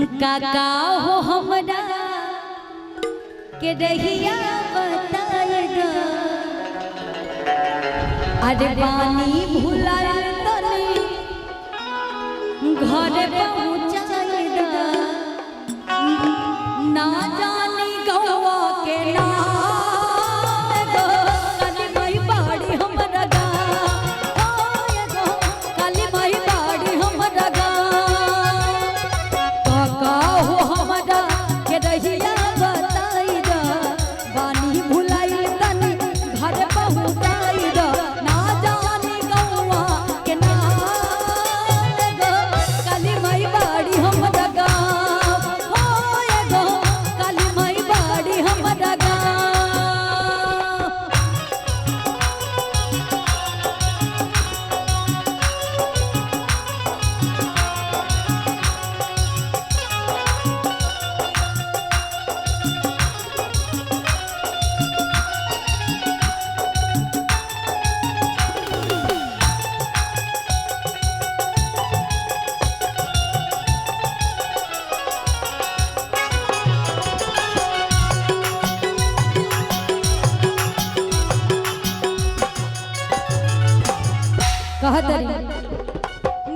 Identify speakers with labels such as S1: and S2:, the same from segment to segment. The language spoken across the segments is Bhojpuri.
S1: काका हो हमरा के रहिया बताएगा अरे पानी भुलाए तनी घर पहुँचाएगा ना जानी गवा के ना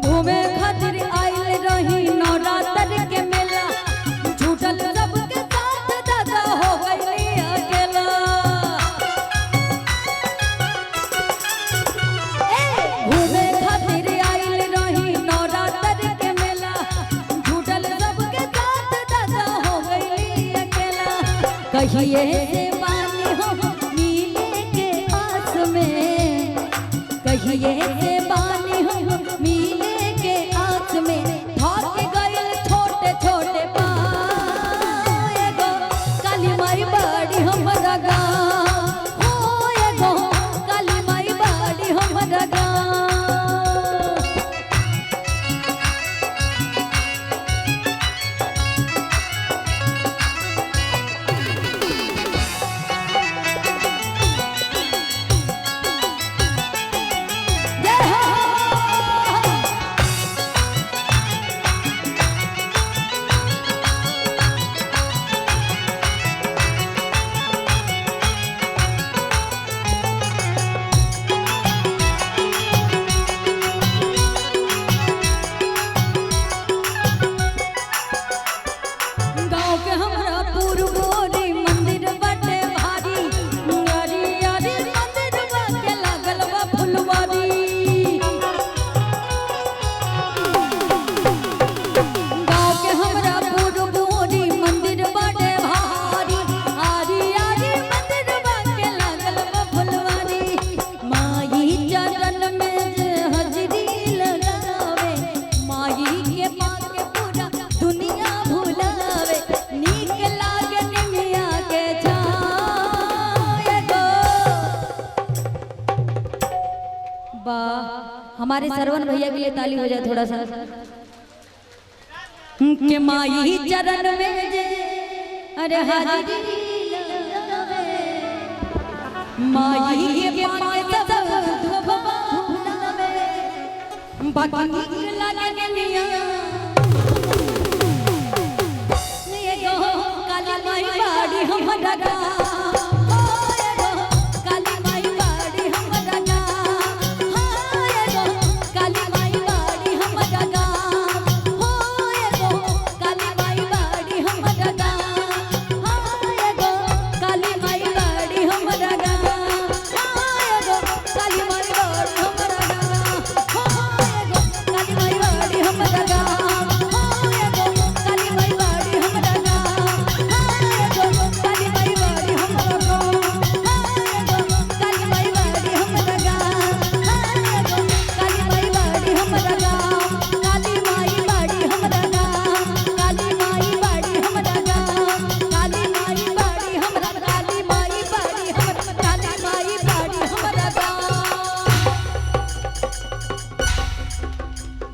S1: घूमे खातिर आइल रही नवरात्र के मेला झूठल सबके साथ दादा हो गई अकेला घूमे खातिर आइल रही नवरात्र के मेला झूठल सबके साथ दादा हो गई अकेला कहिए से पानी हो मिले के आस में कहिए से पानी हो मिले के आस में भाग गए छोटे छोटे पाएगो काली माई बाड़ी हमरा गाँव होएगो काली माई बाड़ी हमरा गाँव हमारे सरवन भैया के लिए ताली हो जाए थोड़ा सा के माई चरण में जे अरे हाजी माई के पाए सब दुआ में बाकी लागे निया